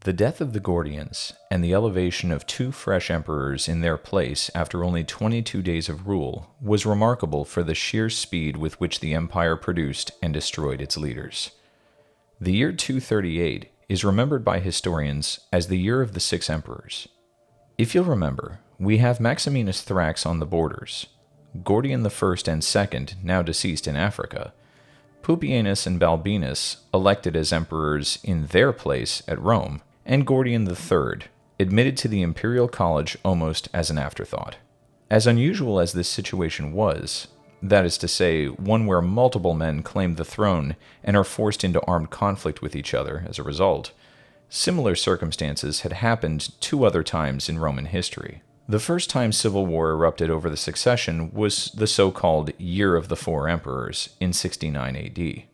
The death of the Gordians and the elevation of two fresh emperors in their place after only 22 days of rule was remarkable for the sheer speed with which the empire produced and destroyed its leaders. The year 238 is remembered by historians as the year of the six emperors. If you'll remember, we have Maximinus Thrax on the borders, Gordian I and II, now deceased in Africa, Pupienus and Balbinus elected as emperors in their place at Rome, and Gordian III, admitted to the imperial college almost as an afterthought. As unusual as this situation was, that is to say, one where multiple men claim the throne and are forced into armed conflict with each other as a result, similar circumstances had happened two other times in Roman history. The first time civil war erupted over the succession was the so-called Year of the Four Emperors in 69 AD.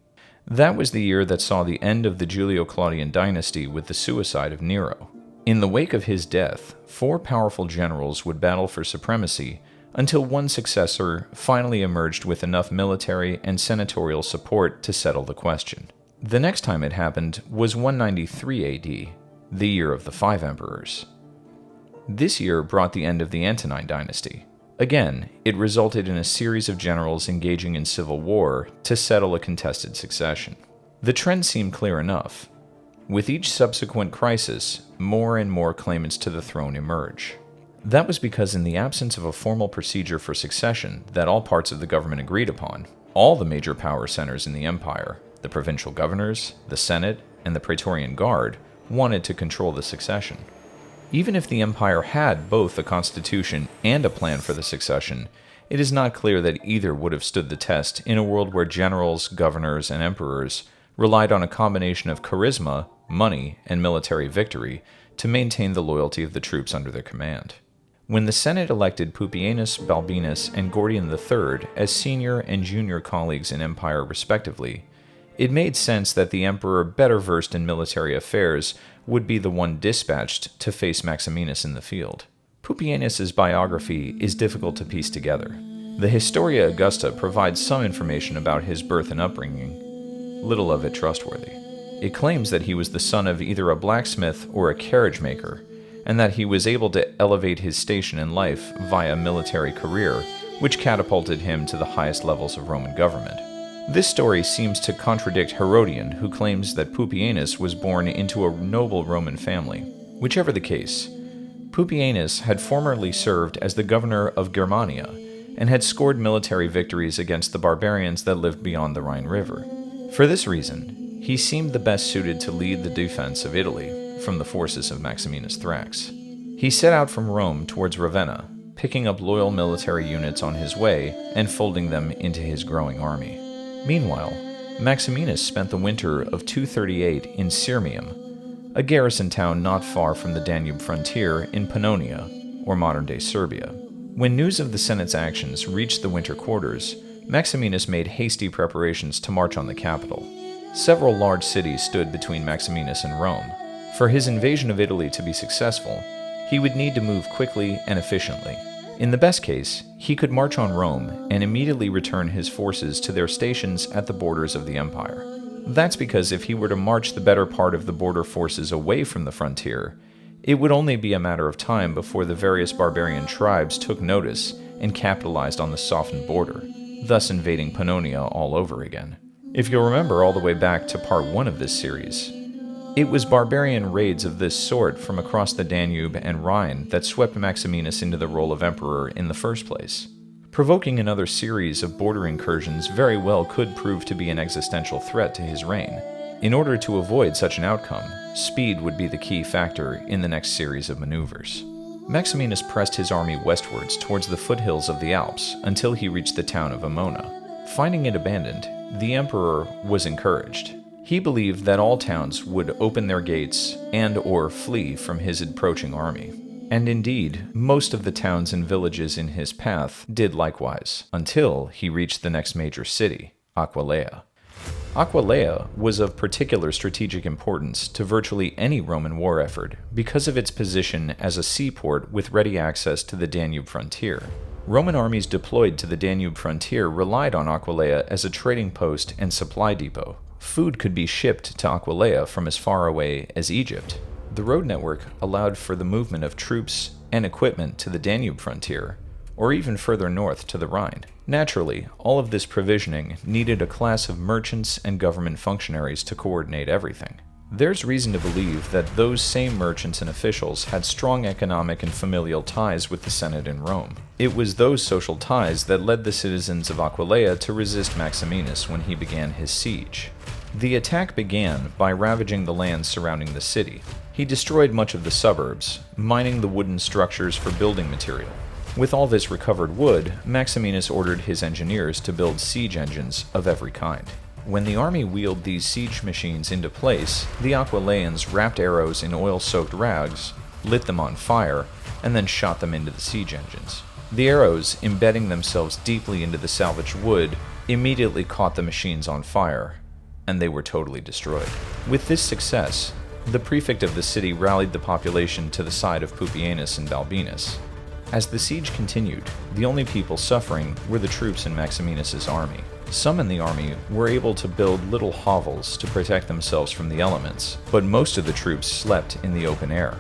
That was the year that saw the end of the Julio-Claudian dynasty with the suicide of Nero. In the wake of his death, four powerful generals would battle for supremacy until one successor finally emerged with enough military and senatorial support to settle the question. The next time it happened was 193 AD, the Year of the Five Emperors. This year brought the end of the Antonine dynasty. Again, it resulted in a series of generals engaging in civil war to settle a contested succession. The trend seemed clear enough. With each subsequent crisis, more and more claimants to the throne emerge. That was because in the absence of a formal procedure for succession that all parts of the government agreed upon, all the major power centers in the empire, the provincial governors, the Senate, and the Praetorian Guard, wanted to control the succession. Even if the empire had both a constitution and a plan for the succession, it is not clear that either would have stood the test in a world where generals, governors, and emperors relied on a combination of charisma, money, and military victory to maintain the loyalty of the troops under their command. When the Senate elected Pupienus, Balbinus, and Gordian III as senior and junior colleagues in empire respectively, it made sense that the emperor better versed in military affairs would be the one dispatched to face Maximinus in the field. Pupienus' biography is difficult to piece together. The Historia Augusta provides some information about his birth and upbringing, little of it trustworthy. It claims that he was the son of either a blacksmith or a carriage maker, and that he was able to elevate his station in life via a military career, which catapulted him to the highest levels of Roman government. This story seems to contradict Herodian, who claims that Pupienus was born into a noble Roman family. Whichever the case, Pupienus had formerly served as the governor of Germania and had scored military victories against the barbarians that lived beyond the Rhine River. For this reason, he seemed the best suited to lead the defense of Italy from the forces of Maximinus Thrax. He set out from Rome towards Ravenna, picking up loyal military units on his way and folding them into his growing army. Meanwhile, Maximinus spent the winter of 238 in Sirmium, a garrison town not far from the Danube frontier in Pannonia, or modern-day Serbia. When news of the Senate's actions reached the winter quarters, Maximinus made hasty preparations to march on the capital. Several large cities stood between Maximinus and Rome. For his invasion of Italy to be successful, he would need to move quickly and efficiently. In the best case, he could march on Rome and immediately return his forces to their stations at the borders of the empire. That's because if he were to march the better part of the border forces away from the frontier, it would only be a matter of time before the various barbarian tribes took notice and capitalized on the softened border, thus invading Pannonia all over again. If you'll remember all the way back to part 1 of this series, it was barbarian raids of this sort from across the Danube and Rhine that swept Maximinus into the role of emperor in the first place. Provoking another series of border incursions very well could prove to be an existential threat to his reign. In order to avoid such an outcome, speed would be the key factor in the next series of maneuvers. Maximinus pressed his army westwards towards the foothills of the Alps until he reached the town of Emona. Finding it abandoned, the emperor was encouraged. He believed that all towns would open their gates and/or flee from his approaching army. And indeed, most of the towns and villages in his path did likewise, until he reached the next major city, Aquileia. Aquileia was of particular strategic importance to virtually any Roman war effort because of its position as a seaport with ready access to the Danube frontier. Roman armies deployed to the Danube frontier relied on Aquileia as a trading post and supply depot. Food could be shipped to Aquileia from as far away as Egypt. The road network allowed for the movement of troops and equipment to the Danube frontier, or even further north to the Rhine. Naturally, all of this provisioning needed a class of merchants and government functionaries to coordinate everything. There's reason to believe that those same merchants and officials had strong economic and familial ties with the Senate in Rome. It was those social ties that led the citizens of Aquileia to resist Maximinus when he began his siege. The attack began by ravaging the lands surrounding the city. He destroyed much of the suburbs, mining the wooden structures for building material. With all this recovered wood, Maximinus ordered his engineers to build siege engines of every kind. When the army wheeled these siege machines into place, the Aquileians wrapped arrows in oil-soaked rags, lit them on fire, and then shot them into the siege engines. The arrows, embedding themselves deeply into the salvaged wood, immediately caught the machines on fire, and they were totally destroyed. With this success, the prefect of the city rallied the population to the side of Pupienus and Balbinus. As the siege continued, the only people suffering were the troops in Maximinus's army. Some in the army were able to build little hovels to protect themselves from the elements, but most of the troops slept in the open air.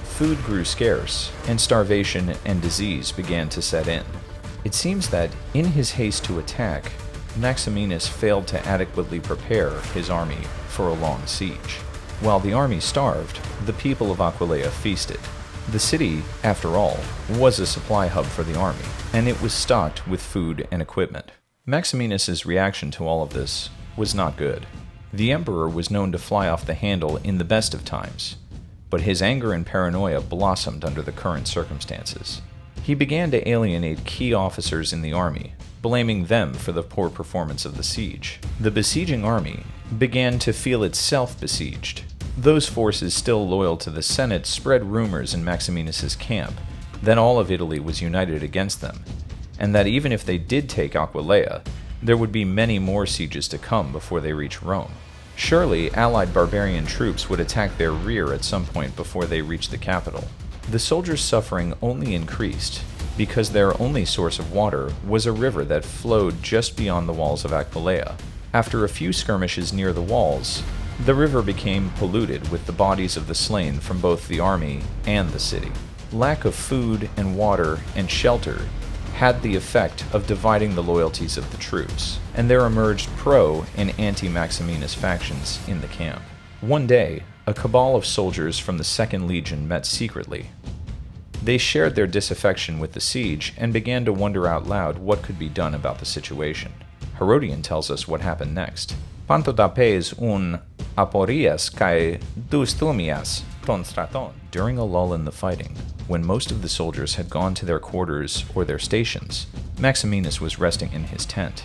Food grew scarce, and starvation and disease began to set in. It seems that, in his haste to attack, Maximinus failed to adequately prepare his army for a long siege. While the army starved, the people of Aquileia feasted. The city, after all, was a supply hub for the army, and it was stocked with food and equipment. Maximinus's reaction to all of this was not good. The emperor was known to fly off the handle in the best of times, but his anger and paranoia blossomed under the current circumstances. He began to alienate key officers in the army, blaming them for the poor performance of the siege. The besieging army began to feel itself besieged. Those forces still loyal to the Senate spread rumors in Maximinus's camp that all of Italy was united against them, and that even if they did take Aquileia, there would be many more sieges to come before they reached Rome. Surely, allied barbarian troops would attack their rear at some point before they reached the capital. The soldiers' suffering only increased because their only source of water was a river that flowed just beyond the walls of Aquileia. After a few skirmishes near the walls, the river became polluted with the bodies of the slain from both the army and the city. Lack of food and water and shelter had the effect of dividing the loyalties of the troops, and there emerged pro- and anti-Maximinus factions in the camp. One day, a cabal of soldiers from the 2nd Legion met secretly. They shared their disaffection with the siege and began to wonder out loud what could be done about the situation. Gordian tells us what happened next. Pantotapes un aporias kai dustumias ton straton. During a lull in the fighting, when most of the soldiers had gone to their quarters or their stations, Maximinus was resting in his tent.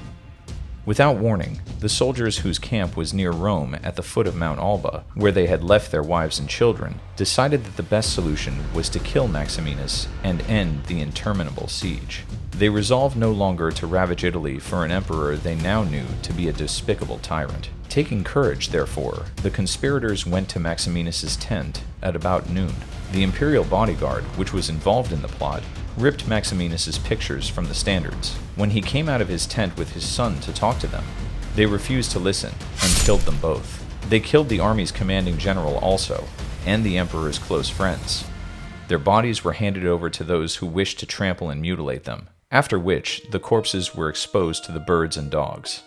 Without warning, the soldiers whose camp was near Rome at the foot of Mount Alba, where they had left their wives and children, decided that the best solution was to kill Maximinus and end the interminable siege. They resolved no longer to ravage Italy for an emperor they now knew to be a despicable tyrant. Taking courage, therefore, the conspirators went to Maximinus's tent at about noon. The imperial bodyguard, which was involved in the plot, ripped Maximinus's pictures from the standards. When he came out of his tent with his son to talk to them, they refused to listen and killed them both. They killed the army's commanding general also, and the emperor's close friends. Their bodies were handed over to those who wished to trample and mutilate them, after which the corpses were exposed to the birds and dogs.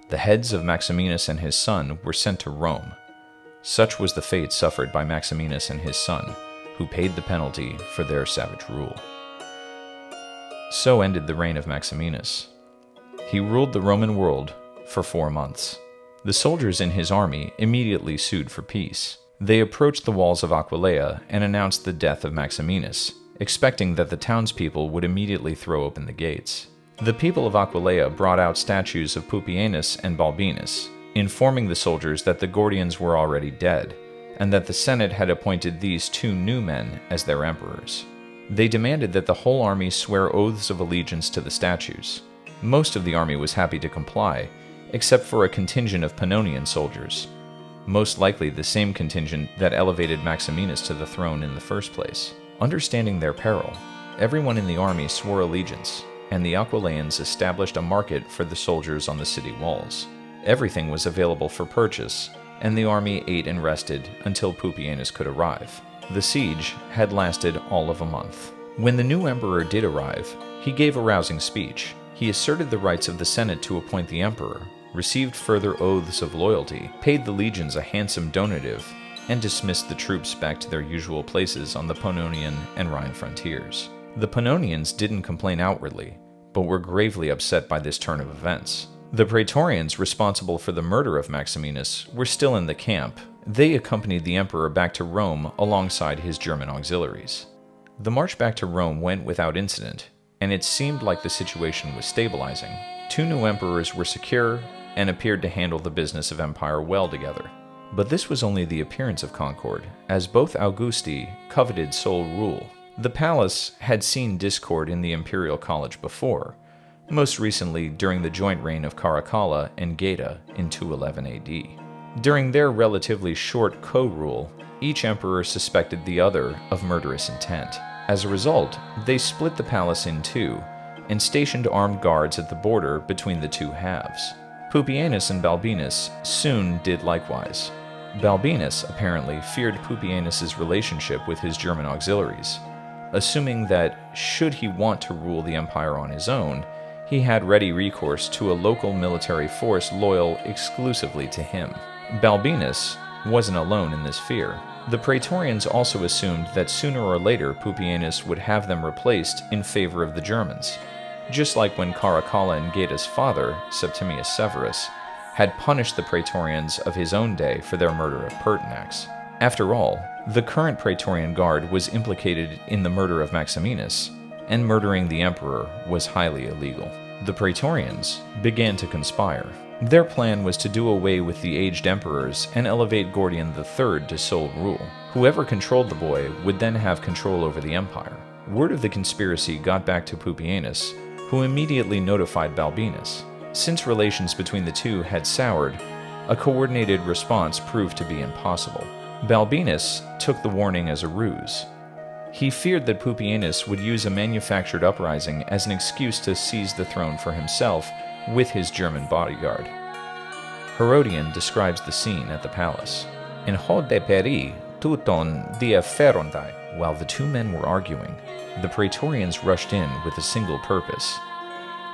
The heads of Maximinus and his son were sent to Rome. Such was the fate suffered by Maximinus and his son, who paid the penalty for their savage rule. So ended the reign of Maximinus. He ruled the Roman world for 4 months. The soldiers in his army immediately sued for peace. They approached the walls of Aquileia and announced the death of Maximinus, expecting that the townspeople would immediately throw open the gates. The people of Aquileia brought out statues of Pupienus and Balbinus, informing the soldiers that the Gordians were already dead, and that the Senate had appointed these 2 new men as their emperors. They demanded that the whole army swear oaths of allegiance to the statues. Most of the army was happy to comply, except for a contingent of Pannonian soldiers, most likely the same contingent that elevated Maximinus to the throne in the first place. Understanding their peril, everyone in the army swore allegiance, and the Aquileians established a market for the soldiers on the city walls. Everything was available for purchase, and the army ate and rested until Pupienus could arrive. The siege had lasted all of a month. When the new emperor did arrive, he gave a rousing speech. He asserted the rights of the Senate to appoint the emperor, received further oaths of loyalty, paid the legions a handsome donative, and dismissed the troops back to their usual places on the Pannonian and Rhine frontiers. The Pannonians didn't complain outwardly, but were gravely upset by this turn of events. The praetorians responsible for the murder of Maximinus were still in the camp. They accompanied the emperor back to Rome alongside his German auxiliaries. The march back to Rome went without incident, and it seemed like the situation was stabilizing. Two new emperors were secure and appeared to handle the business of empire well together. But this was only the appearance of concord, as both Augusti coveted sole rule. The palace had seen discord in the imperial college before, most recently during the joint reign of Caracalla and Geta in 211 AD. During their relatively short co-rule, each emperor suspected the other of murderous intent. As a result, they split the palace in two and stationed armed guards at the border between the two halves. Pupienus and Balbinus soon did likewise. Balbinus apparently feared Pupienus's relationship with his German auxiliaries, assuming that, should he want to rule the empire on his own, he had ready recourse to a local military force loyal exclusively to him. Balbinus wasn't alone in this fear. The praetorians also assumed that sooner or later Pupienus would have them replaced in favor of the Germans, just like when Caracalla and Geta's father, Septimius Severus, had punished the praetorians of his own day for their murder of Pertinax. After all, the current praetorian guard was implicated in the murder of Maximinus, and murdering the emperor was highly illegal. The praetorians began to conspire. Their plan was to do away with the aged emperors and elevate Gordian III to sole rule. Whoever controlled the boy would then have control over the empire. Word of the conspiracy got back to Pupienus, who immediately notified Balbinus. Since relations between the two had soured, a coordinated response proved to be impossible. Balbinus took the warning as a ruse. He feared that Pupienus would use a manufactured uprising as an excuse to seize the throne for himself with his German bodyguard. Herodian describes the scene at the palace. In hode peri tuton dia ferondai. While the two men were arguing, the praetorians rushed in with a single purpose.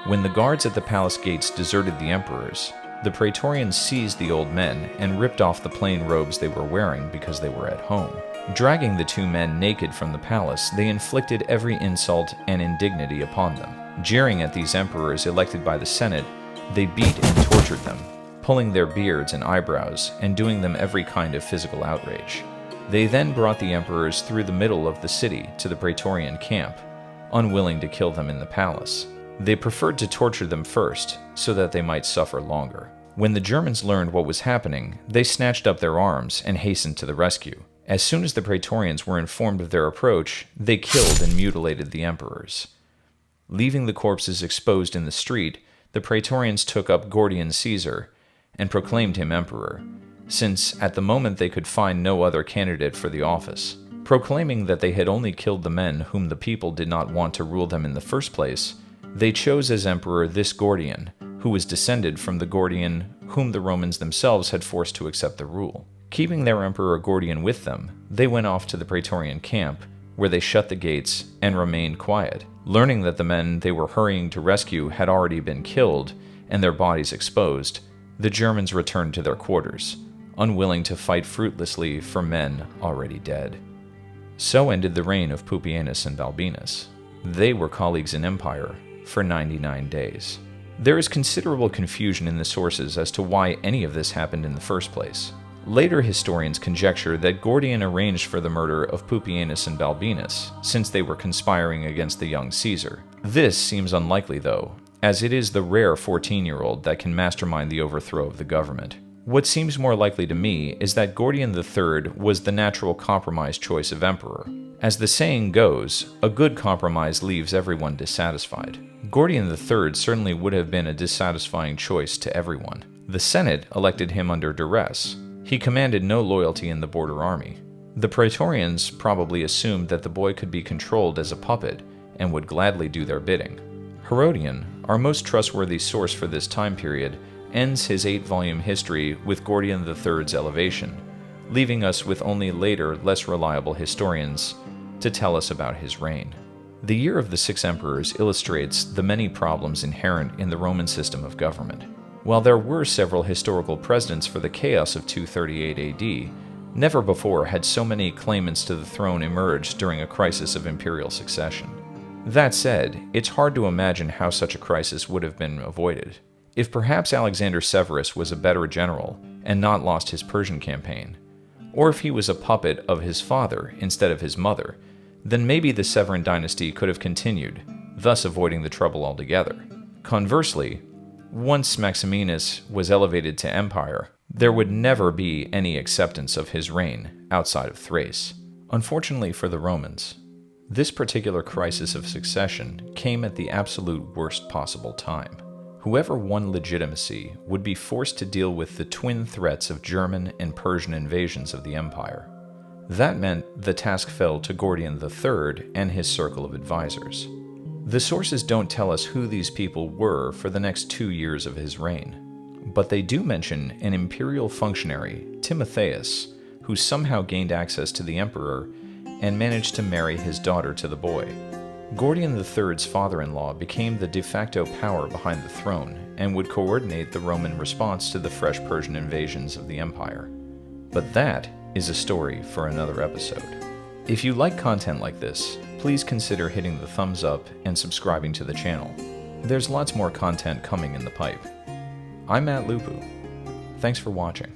When the guards at the palace gates deserted the emperors, the praetorians seized the old men and ripped off the plain robes they were wearing because they were at home. Dragging the two men naked from the palace, they inflicted every insult and indignity upon them. Jeering at these emperors elected by the Senate, they beat and tortured them, pulling their beards and eyebrows and doing them every kind of physical outrage. They then brought the emperors through the middle of the city to the praetorian camp, unwilling to kill them in the palace. They preferred to torture them first, so that they might suffer longer. When the Germans learned what was happening, they snatched up their arms and hastened to the rescue. As soon as the praetorians were informed of their approach, they killed and mutilated the emperors. Leaving the corpses exposed in the street, the praetorians took up Gordian Caesar and proclaimed him emperor, since at the moment they could find no other candidate for the office. Proclaiming that they had only killed the men whom the people did not want to rule them in the first place, they chose as emperor this Gordian, who was descended from the Gordian whom the Romans themselves had forced to accept the rule. Keeping their emperor Gordian with them, they went off to the praetorian camp, where they shut the gates and remained quiet. Learning that the men they were hurrying to rescue had already been killed and their bodies exposed, the Germans returned to their quarters, unwilling to fight fruitlessly for men already dead. So ended the reign of Pupienus and Balbinus. They were colleagues in empire for 99 days. There is considerable confusion in the sources as to why any of this happened in the first place. Later historians conjecture that Gordian arranged for the murder of Pupienus and Balbinus, since they were conspiring against the young Caesar. This seems unlikely, though, as it is the rare 14-year-old that can mastermind the overthrow of the government. What seems more likely to me is that Gordian III was the natural compromise choice of emperor. As the saying goes, a good compromise leaves everyone dissatisfied. Gordian III certainly would have been a dissatisfying choice to everyone. The Senate elected him under duress. He commanded no loyalty in the border army. The praetorians probably assumed that the boy could be controlled as a puppet and would gladly do their bidding. Herodian, our most trustworthy source for this time period, ends his 8-volume history with Gordian III's elevation, leaving us with only later, less reliable historians to tell us about his reign. The Year of the Six Emperors illustrates the many problems inherent in the Roman system of government. While there were several historical precedents for the chaos of 238 AD, never before had so many claimants to the throne emerged during a crisis of imperial succession. That said, it's hard to imagine how such a crisis would have been avoided. If perhaps Alexander Severus was a better general and not lost his Persian campaign, or if he was a puppet of his father instead of his mother, then maybe the Severan dynasty could have continued, thus avoiding the trouble altogether. Conversely, once Maximinus was elevated to empire, there would never be any acceptance of his reign outside of Thrace. Unfortunately for the Romans, this particular crisis of succession came at the absolute worst possible time. Whoever won legitimacy would be forced to deal with the twin threats of German and Persian invasions of the empire. That meant the task fell to Gordian III and his circle of advisors. The sources don't tell us who these people were for the next 2 years of his reign, but they do mention an imperial functionary, Timotheus, who somehow gained access to the emperor and managed to marry his daughter to the boy. Gordian III's father-in-law became the de facto power behind the throne and would coordinate the Roman response to the fresh Persian invasions of the empire. But that is a story for another episode. If you like content like this, please consider hitting the thumbs up and subscribing to the channel. There's lots more content coming in the pipe. I'm Matt Lupu. Thanks for watching.